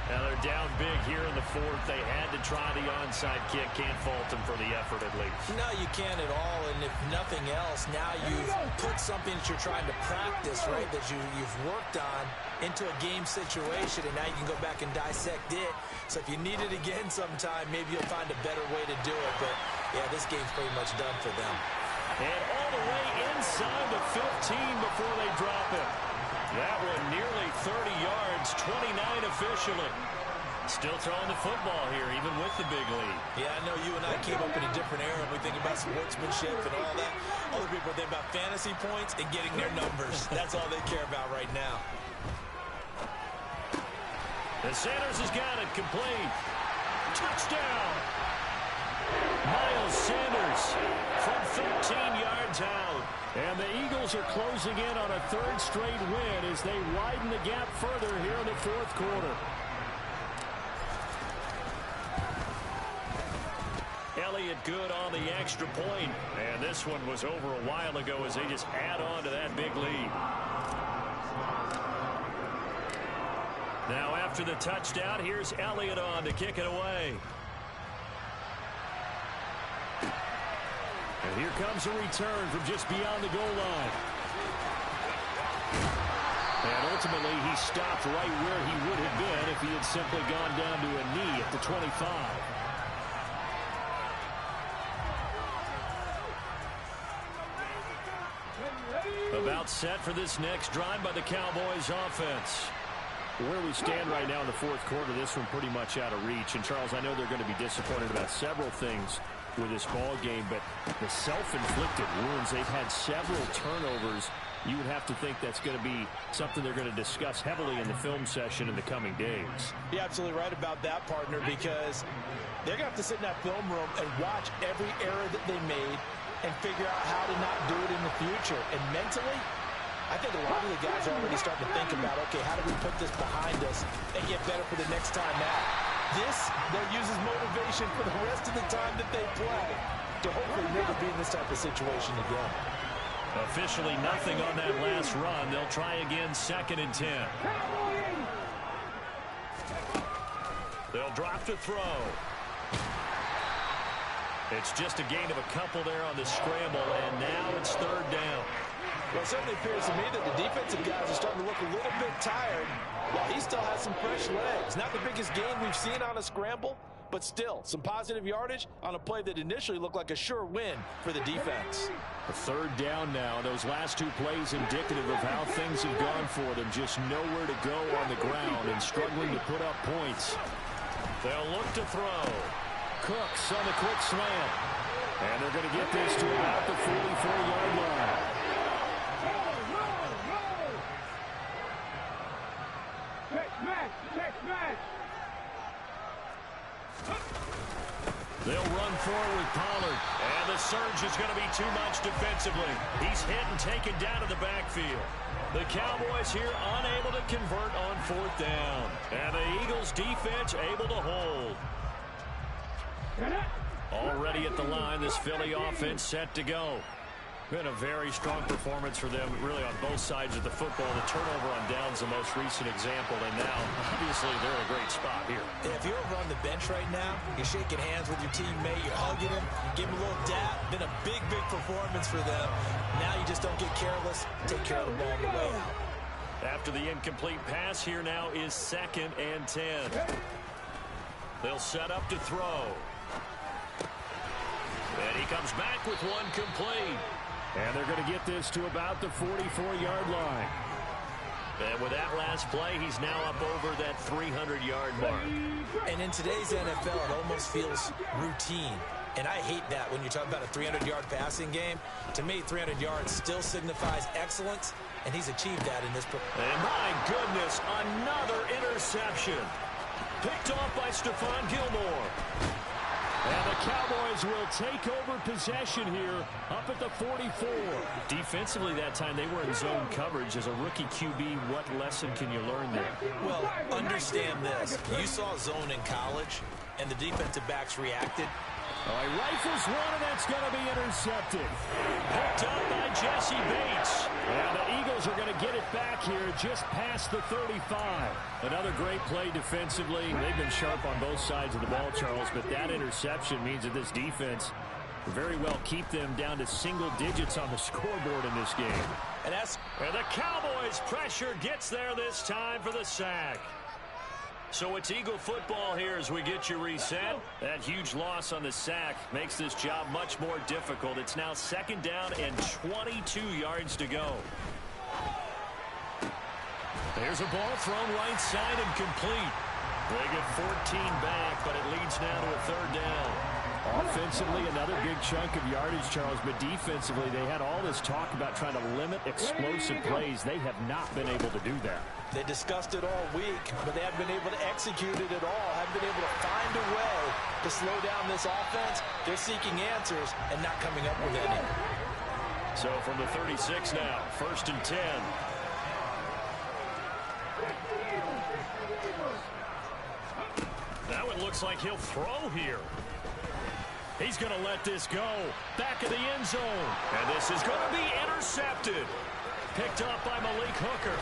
Now they're down big here in the 4th. They had to try the onside kick. Can't fault them for the effort at least. No, you can't at all. And if nothing else, now you've put something that you're trying to practice, right, that you've worked on into a game situation, and now you can go back and dissect it. So if you need it again sometime, maybe you'll find a better way to do it. But, yeah, this game's pretty much done for them. And all the way inside the 15 before they drop it. That one nearly 30 yards, 29 officially. Still throwing the football here, even with the big lead. Yeah, I know you and I came up in a different era, and we think about sportsmanship and all that. Other people think about fantasy points and getting their numbers. That's all they care about right now. And Sanders has got it complete. Touchdown! Miles Sanders from 13 yards out. And the Eagles are closing in on a 3rd straight win as they widen the gap further here in the 4th quarter. And Elliott good on the extra point. And this one was over a while ago as they just add on to that big lead. Now after the touchdown, here's Elliott on to kick it away. And here comes a return from just beyond the goal line. And ultimately, he stopped right where he would have been if he had simply gone down to a knee at the 25. About set for this next drive by the Cowboys offense. Where we stand right now in the fourth quarter, this one pretty much out of reach. And, Charles, I know they're going to be disappointed about several things with this ball game, but the self-inflicted wounds, they've had several turnovers. You would have to think that's going to be something they're going to discuss heavily in the film session in the coming days. You're absolutely right about that, partner, because they're going to have to sit in that film room and watch every error that they made and figure out how to not do it in the future. And mentally, I think a lot of the guys are already starting to think about, okay, how do we put this behind us and get better for the next time out? This, they'll use as motivation for the rest of the time that they play to hopefully never be in this type of situation again. Officially nothing on that last run. They'll try again, 2nd and 10. They'll drop to throw. It's just a gain of a couple there on the scramble, and now it's 3rd down. Well, it certainly appears to me that the defensive guys are starting to look a little bit tired while he still has some fresh legs. Not the biggest gain we've seen on a scramble, but still some positive yardage on a play that initially looked like a sure win for the defense. A 3rd down now. Those last 2 plays indicative of how things have gone for them. Just nowhere to go on the ground and struggling to put up points. They'll look to throw. Cooks on the quick slant. And they're going to get this to about the 44-yard line. They'll run forward with Pollard. And the surge is going to be too much defensively. He's hit and taken down to the backfield. The Cowboys here unable to convert on 4th down. And the Eagles defense able to hold. Already at the line, this Philly offense set to go. Been a very strong performance for them, really, on both sides of the football. The turnover on downs, the most recent example, and now, obviously, they're in a great spot here. Yeah, if you're over on the bench right now, you're shaking hands with your teammate, you're hugging him, give him a little dap. Been a big, big performance for them. Now you just don't get careless. Take care of the ball on the way out. After the incomplete pass, here now is 2nd and 10. They'll set up to throw. And he comes back with one complete. And they're going to get this to about the 44-yard line. And with that last play, he's now up over that 300-yard mark. And in today's NFL, it almost feels routine. And I hate that when you're talking about a 300-yard passing game. To me, 300 yards still signifies excellence, and he's achieved that in this. And my goodness, another interception. Picked off by Stephon Gilmore. And the Cowboys will take over possession here up at the 44. Defensively that time, they were in zone coverage. As a rookie QB, what lesson can you learn there? Well, understand this. You saw zone in college, and the defensive backs reacted. He rifles one, and that's going to be intercepted. Picked up by Jesse Bates. And the Eagles are going to get it back here just past the 35. Another great play defensively. They've been sharp on both sides of the ball, Charles, but that interception means that this defense very well keep them down to single digits on the scoreboard in this game. And the Cowboys' pressure gets there this time for the sack. So it's Eagle football here as we get you reset. That huge loss on the sack makes this job much more difficult. It's now 2nd down and 22 yards to go. There's a ball thrown right side and complete. They get 14 back, but it leads now to a 3rd down. Offensively, another big chunk of yardage, Charles, but defensively, they had all this talk about trying to limit explosive plays. They have not been able to do that. They discussed it all week, but they haven't been able to execute it at all, haven't been able to find a way to slow down this offense. They're seeking answers and not coming up with any. So from the 36 now, 1st and 10. Now it looks like he'll throw here. He's going to let this go. Back of the end zone. And this is going to be intercepted. Picked up by Malik Hooker.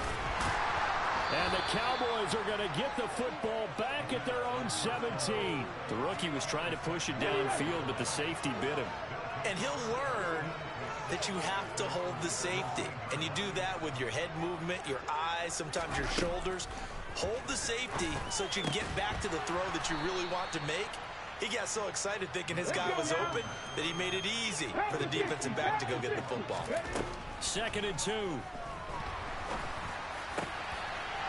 And the Cowboys are going to get the football back at their own 17. The rookie was trying to push it downfield, but the safety bit him. And he'll learn that you have to hold the safety. And you do that with your head movement, your eyes, sometimes your shoulders. Hold the safety so that you can get back to the throw that you really want to make. He got so excited thinking his guy was open that he made it easy for the defensive back to go get the football. 2nd and 2.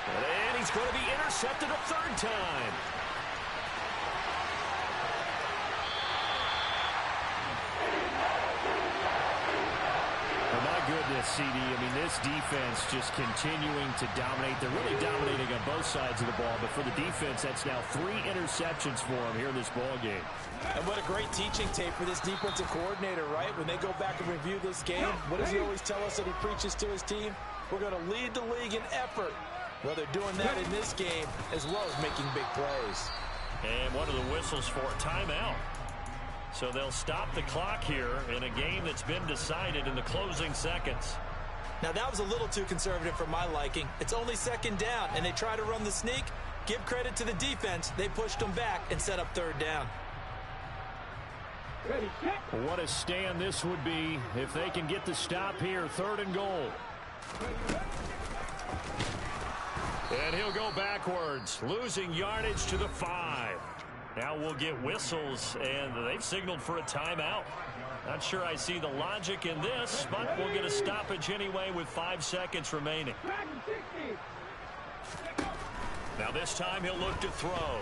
And he's going to be intercepted a 3rd time. Oh, my goodness, CD. I mean, this defense just continuing to dominate. They're really dominating on both sides of the ball. But for the defense, that's now 3 interceptions for them here in this ball game. And what a great teaching tape for this defensive coordinator, right? When they go back and review this game, what does he always tell us that he preaches to his team? We're going to lead the league in effort. Well, they're doing that in this game as well as making big plays. And one of the whistles for a timeout. So they'll stop the clock here in a game that's been decided in the closing seconds. Now, that was a little too conservative for my liking. It's only 2nd down, and they try to run the sneak. Give credit to the defense. They pushed them back and set up 3rd down. What a stand this would be if they can get the stop here. 3rd and goal. And he'll go backwards, losing yardage to the 5. Now we'll get whistles, and they've signaled for a timeout. Not sure I see the logic in this, but we'll get a stoppage anyway with 5 seconds remaining. Now this time he'll look to throw.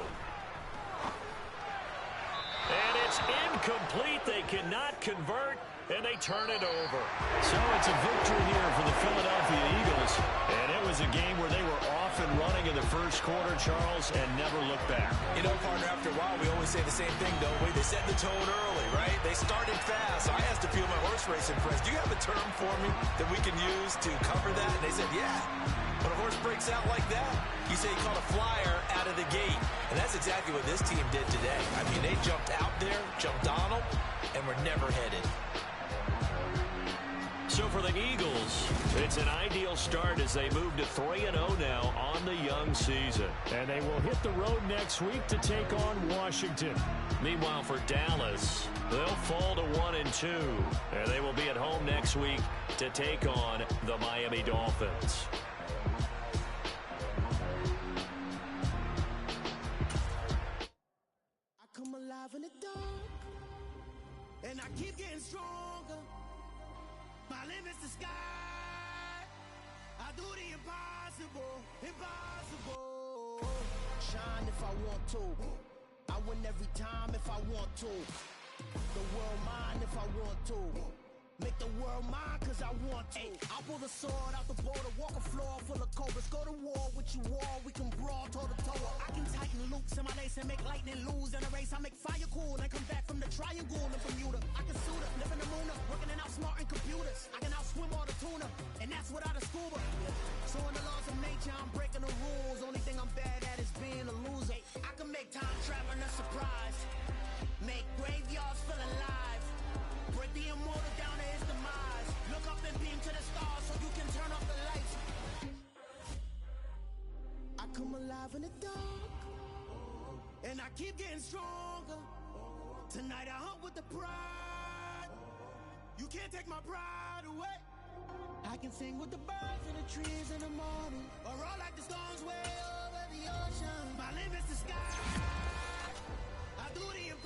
And it's incomplete. They cannot convert, and they turn it over. So it's a victory here for the Philadelphia Eagles. And it was a game where they were off and running in the 1st quarter, Charles, and never looked back. You know, partner, after a while, we always say the same thing, don't we? They set the tone early, right? They started fast. So I asked a few of my horse racing friends, do you have a term for me that we can use to cover that? And they said, yeah. When a horse breaks out like that, you say he caught a flyer out of the gate. And that's exactly what this team did today. I mean, they jumped out there, jumped on them, and were never headed. So for the Eagles, it's an ideal start as they move to 3-0 now on the young season. And they will hit the road next week to take on Washington. Meanwhile, for Dallas, they'll fall to 1-2. And they will be at home next week to take on the Miami Dolphins. I come alive in the dark, and I keep getting stronger. My limit's the sky. I do the impossible, impossible. Shine if I want to. I win every time if I want to. The world mine if I want to. Make the world mine cause I want to. I pull the sword out the border, walk a floor full of cobras. Go to war with you all, we can brawl toe to toe. I can tighten loops in my lace and make lightning lose in a race. I make fire cool and come back from the triangle in Bermuda. I can suit up, live in the moon up, working and outsmarting computers. I can outswim all the tuna, and that's without a scuba. So in the laws of nature, I'm breaking the rules. Only thing I'm bad at is being a loser. I can make time traveling a surprise, make graveyards feel alive, break the immortal down to his demise. Look up and beam to the stars so you can turn off the lights. I come alive in the dark, and I keep getting stronger. Tonight I hunt with the pride. You can't take my pride away. I can sing with the birds and the trees in the morning, or roll like the storms way over the ocean. My limit's the sky. I do the impossible.